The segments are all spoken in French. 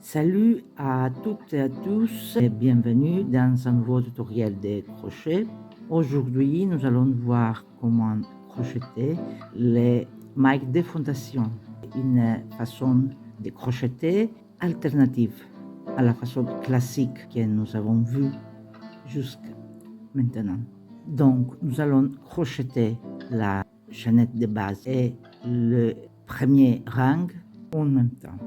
Salut à toutes et à tous et bienvenue dans un nouveau tutoriel de crochet. Aujourd'hui, nous allons voir comment crocheter les mailles de fondation, une façon de crocheter alternative à la façon classique que nous avons vue jusqu'à maintenant. Donc, nous allons crocheter la chaînette de base et le premier rang en même temps.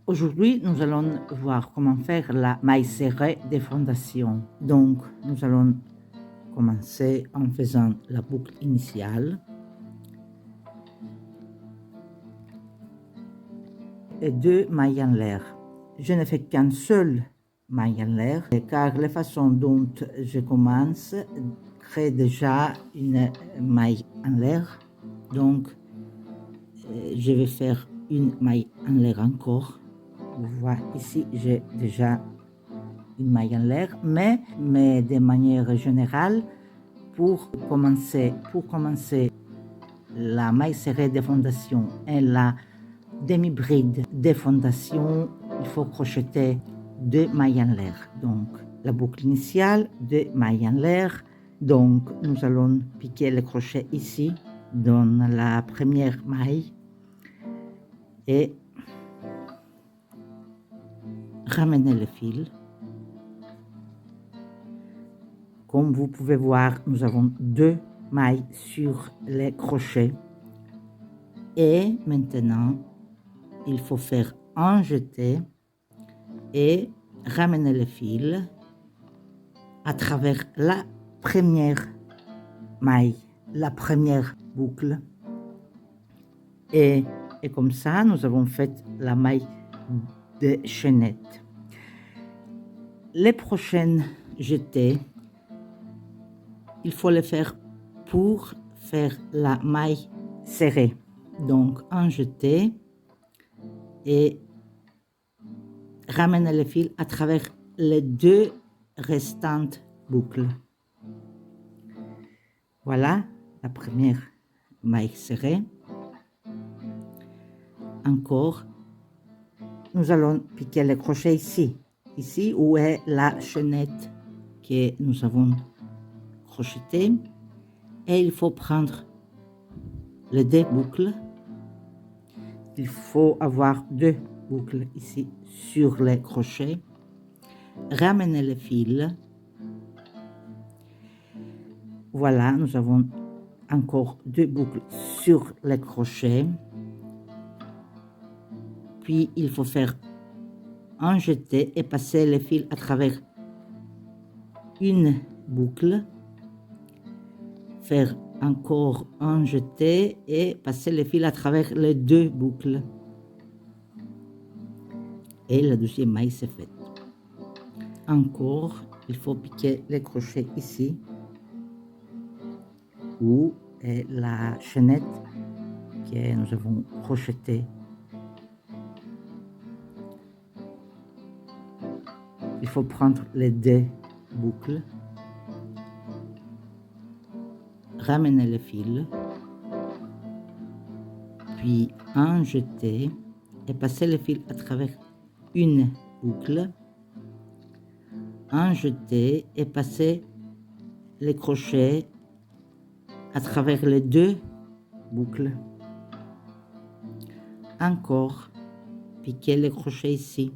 Aujourd'hui, nous allons voir comment faire la maille serrée des fondations. Donc, nous allons commencer en faisant la boucle initiale et 2 mailles en l'air. Je ne fais qu'un seul maille en l'air car la façon dont je commence crée déjà une maille en l'air. Donc, je vais faire une maille en l'air encore. Vous voyez ici, j'ai déjà une maille en l'air, mais de manière générale, pour commencer la maille serrée de fondation et la demi-bride de fondation, il faut crocheter 2 mailles en l'air. Donc, la boucle initiale, 2 mailles en l'air. Donc, nous allons piquer le crochet ici, dans la première maille, et ramener le fil. Comme vous pouvez voir, nous avons 2 mailles sur les crochets. Et maintenant, il faut faire un jeté et ramener le fil à travers la première maille, la première boucle. Et comme ça, nous avons fait la maille de chaînette. Les prochaines jetés, il faut les faire pour faire la maille serrée. Donc, un jeté et ramener le fil à travers les 2 restantes boucles. Voilà la première maille serrée. Encore, nous allons piquer le crochet ici où est la chaînette que nous avons crochetée, et il faut prendre les 2 boucles. Il faut avoir 2 boucles ici sur les crochets, ramener le fil. Voilà, nous avons encore 2 boucles sur les crochets. Puis il faut faire un jeté et passer le fil à travers une boucle, faire encore un jeté et passer le fil à travers les 2 boucles. Et la deuxième maille c'est faite. Encore, il faut piquer les crochets ici, où est la chaînette que nous avons crochetée. Il faut prendre les 2 boucles, ramener le fil, puis un jeté et passer le fil à travers une boucle, un jeté et passer les crochets à travers les 2 boucles. Encore, piquer les crochets ici.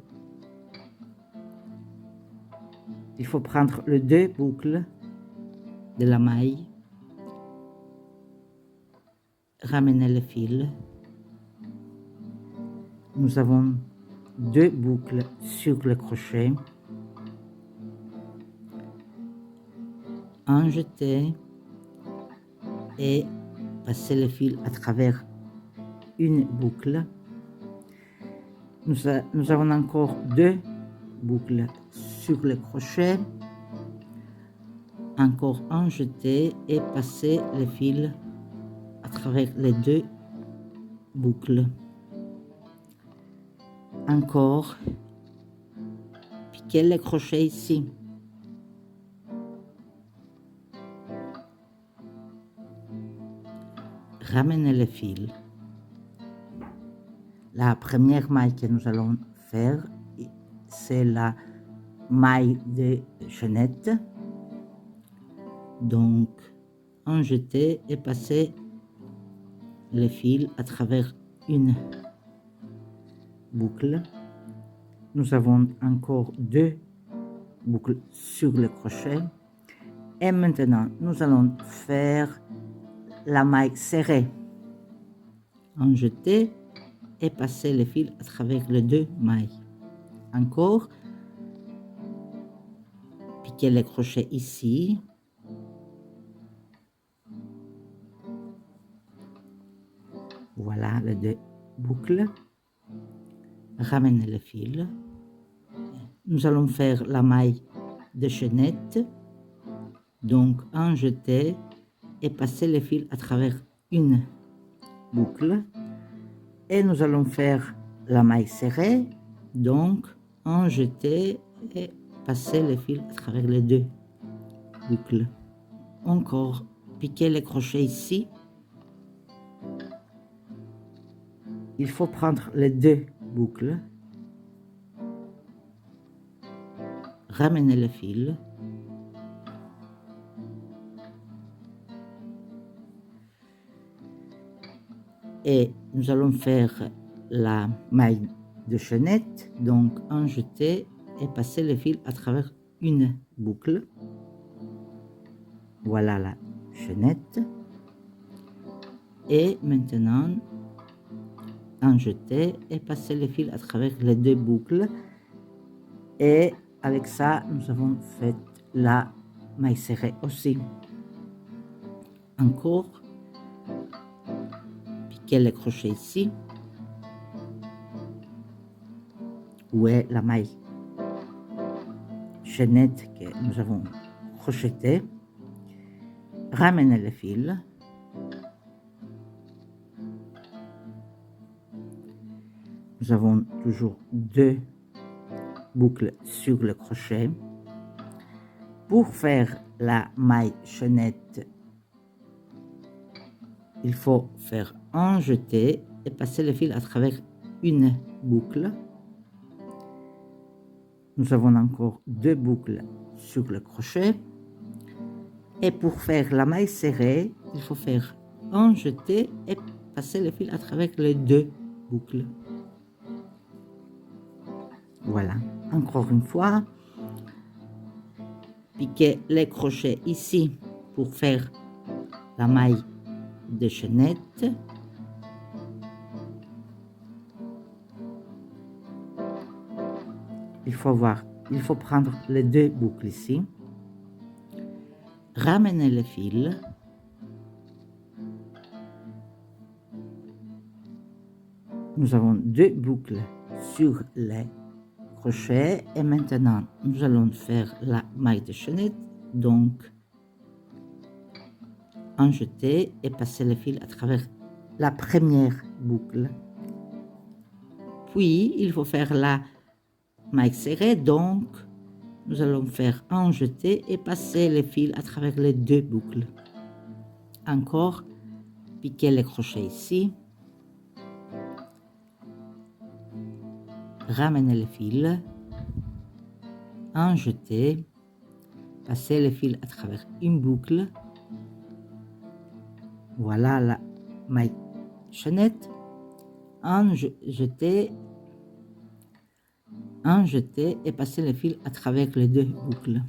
Il faut prendre les 2 boucles de la maille, ramener le fil. Nous avons 2 boucles sur le crochet, un jeté et passer le fil à travers une boucle. Nous avons encore 2 boucles sur le crochet, encore un jeté et passer le fil à travers les 2 boucles. Encore, piquer le crochet ici. Ramener le fil. La première maille que nous allons faire, c'est la maille de chaînette. Donc, en jeter et passer le fil à travers une boucle. Nous avons encore 2 boucles sur le crochet. Et maintenant, nous allons faire la maille serrée. En jeter et passer le fil à travers les 2 mailles. Encore, piquer le crochet ici. Voilà les 2 boucles. Ramener le fil. Nous allons faire la maille de chaînette. Donc, en jeter et passer le fil à travers une boucle. Et nous allons faire la maille serrée. Donc, en jeter et passer le fil à travers les 2 boucles. Encore, piquer le crochet ici. Il faut prendre les 2 boucles. Ramener le fil. Et nous allons faire la maille de chaînette, donc en jeter et passer le fil à travers une boucle. Voilà la chaînette. Et maintenant, en jeter et passer le fil à travers les 2 boucles. Et avec ça, nous avons fait la maille serrée aussi. Encore, piquer le crochet ici, où est la maille chaînette que nous avons crochetée. Ramener le fil. Nous avons toujours 2 boucles sur le crochet. Pour faire la maille chaînette, il faut faire un jeté et passer le fil à travers une boucle. Nous avons encore 2 boucles sur le crochet. Et pour faire la maille serrée, il faut faire un jeté et passer le fil à travers les 2 boucles. Voilà, encore une fois, piquer les crochets ici pour faire la maille de chaînette. Il faut prendre les 2 boucles ici, ramener le fil, nous avons 2 boucles sur les crochets et maintenant nous allons faire la maille de chaînette, donc en jeter et passer le fil à travers la première boucle. Puis il faut faire la maille serrée, donc nous allons faire un jeté et passer le fil à travers les 2 boucles. Encore, piquer les crochets ici, ramener le fil, un jeté, passer le fil à travers une boucle. Voilà la maille chaînette, un jeté et passer le fil à travers les 2 boucles.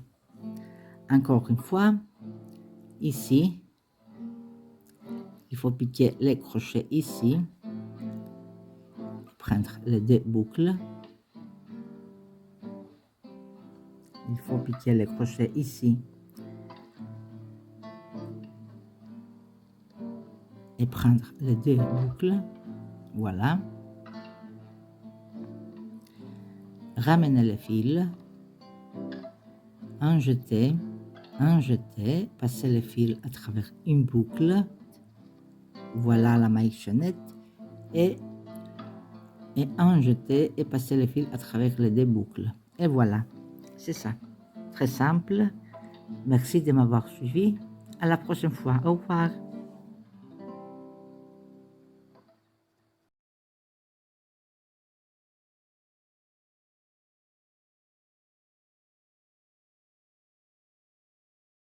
Encore une fois, ici, il faut piquer les crochets ici, prendre les 2 boucles. Il faut piquer les crochets ici et prendre les 2 boucles. Voilà. Ramener le fil, un jeté, passer le fil à travers une boucle. Voilà la maille chaînette et un jeté et passer le fil à travers les 2 boucles. Et voilà, c'est ça. Très simple. Merci de m'avoir suivi. À la prochaine fois. Au revoir.